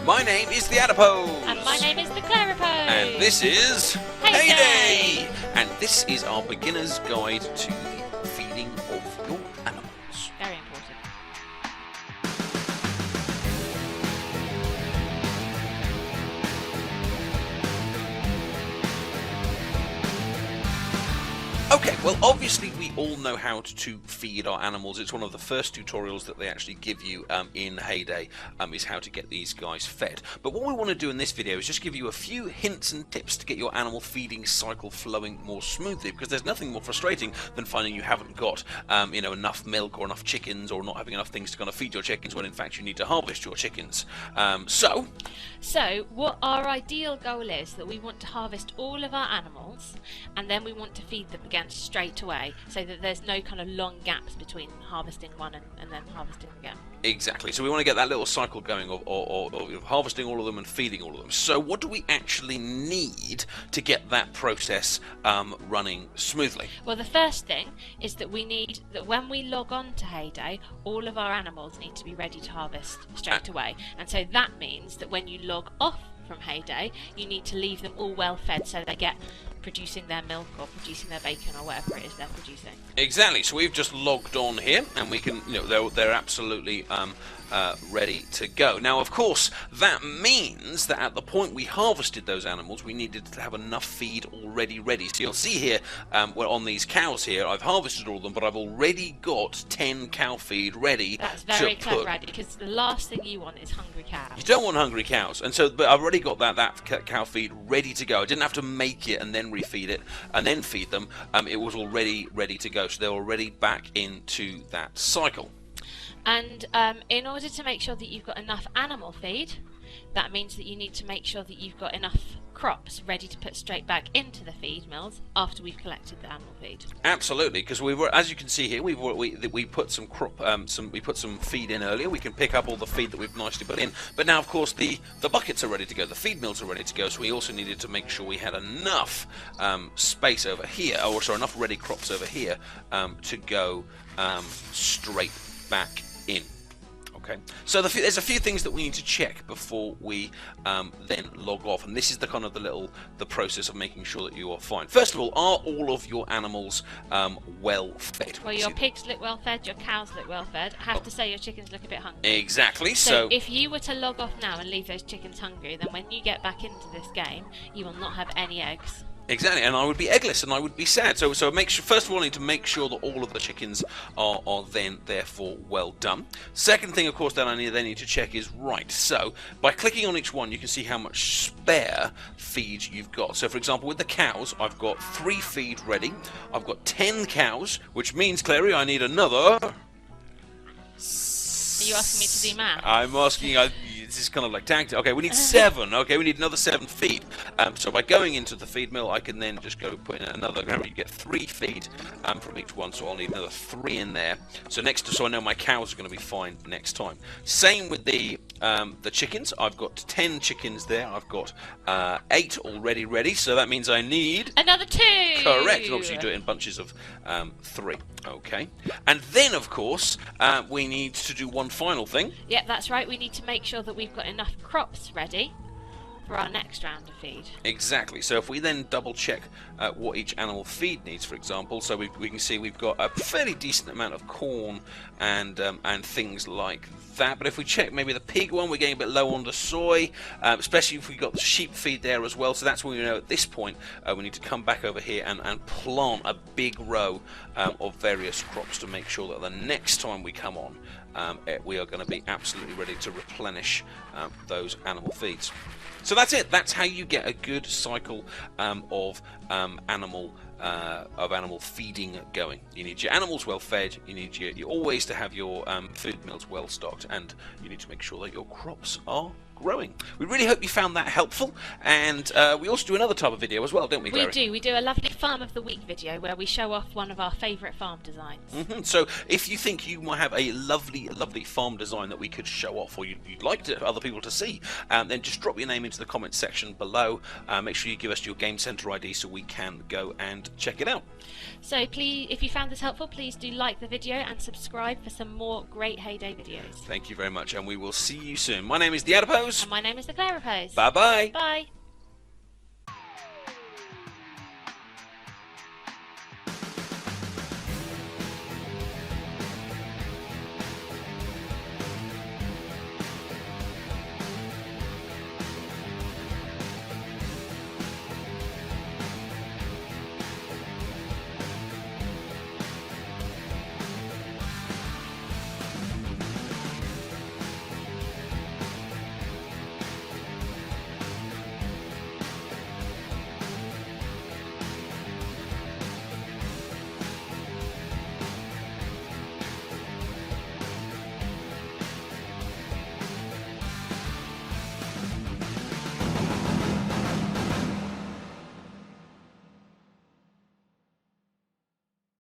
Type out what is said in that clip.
My name is TheAdipose. And my name is ClariePose. And this is HayDay. And this is our beginner's guide to the feeding of your animals. Very important. Okay, well obviously we all know how to feed our animals. It's one of the first tutorials that they actually give you in HayDay, is how to get these guys fed. But what we want to do in this video is just give you a few hints and tips to get your animal feeding cycle flowing more smoothly, because there's nothing more frustrating than finding you haven't got enough milk or enough chickens, or not having enough things to kind of feed your chickens when in fact you need to harvest your chickens. So what our ideal goal is that we want to harvest all of our animals, and then we want to feed them again straight away, so that there's no kind of long gaps between harvesting one and then harvesting again. Exactly. So we want to get that little cycle going of harvesting all of them and feeding all of them. So what do we actually need to get that process running smoothly? Well, the first thing is that we need that when we log on to HayDay, all of our animals need to be ready to harvest straight away. And so that means that when you log off from HayDay, you need to leave them all well fed, so they get producing their milk or producing their bacon or whatever it is they're producing. Exactly. So we've just logged on here, and we can, they're absolutely ready to go. Now, of course, that means that at the point we harvested those animals, we needed to have enough feed already ready. So you'll see here, well, on these cows here, I've harvested all of them, but I've already got 10 cow feed ready. That's very clever, Addy, because the last thing you want is hungry cows. You don't want hungry cows, and so, but I've already got that cow feed ready to go. I didn't have to make it and then refeed it and then feed them. It was already ready to go, so they're already back into that cycle. And in order to make sure that you've got enough animal feed, that means that you need to make sure that you've got enough crops ready to put straight back into the feed mills after we've collected the animal feed. Absolutely, because we were, as you can see here, we put some we put some feed in earlier. We can pick up all the feed that we've nicely put in. But now, of course, the buckets are ready to go, the feed mills are ready to go. So we also needed to make sure we had enough space over here, or sorry, enough ready crops over here to go straight back in. Okay, so there's a few things that we need to check before we then log off, and this is the process of making sure that you are fine. First of all, are all of your animals well fed? Well, your pigs look well fed, your cows look well fed. I have to say your chickens look a bit hungry. Exactly. So if you were to log off now and leave those chickens hungry, then when you get back into this game, you will not have any eggs. Exactly, and I would be eggless, and I would be sad. So make sure, first of all, I need to make sure that all of the chickens are then therefore well done. Second thing, of course, that I need to check is right. So by clicking on each one, you can see how much spare feed you've got. So for example, with the cows, I've got 3 feed ready. I've got 10 cows, which means, Clary, I need another. Are you asking me to do math? I'm asking. This is kind of like tag. Okay, we need 7. Okay, we need another 7 feed. So by going into the feed mill, I can then just go put in another. You get 3 feed from each one, so I'll need another 3 in there. So so I know my cows are going to be fine next time. Same with the chickens. I've got 10 chickens there. I've got 8 already ready. So that means I need another 2. Correct. And obviously you do it in bunches of 3. Okay. And then of course we need to do one final thing. Yeah, that's right. We need to make sure that we've got enough crops ready for our next round of feed. Exactly. So if we then double check what each animal feed needs, for example, so we can see we've got a fairly decent amount of corn and things like that. But if we check maybe the pig one, we're getting a bit low on the soy, especially if we've got the sheep feed there as well. So that's when we know at this point we need to come back over here and plant a big row of various crops to make sure that the next time we come on, we are going to be absolutely ready to replenish those animal feeds. So that's it. That's how you get a good cycle of animal feeding going. You need your animals well fed. You need you always to have your food mills well stocked, and you need to make sure that your crops are growing. We really hope you found that helpful, and we also do another type of video as well, don't we, Clary? We do a lovely Farm of the Week video where we show off one of our favourite farm designs. So if you think you might have a lovely farm design that we could show off, or you'd like other people to see, then just drop your name into the comments section below. Make sure you give us your Game Center ID so we can go and check it out. So please, if you found this helpful, please do like the video and subscribe for some more great HayDay videos. Thank you very much, and we will see you soon. My name is TheAdipose. And my name is TheClariePose. Bye-bye. Bye.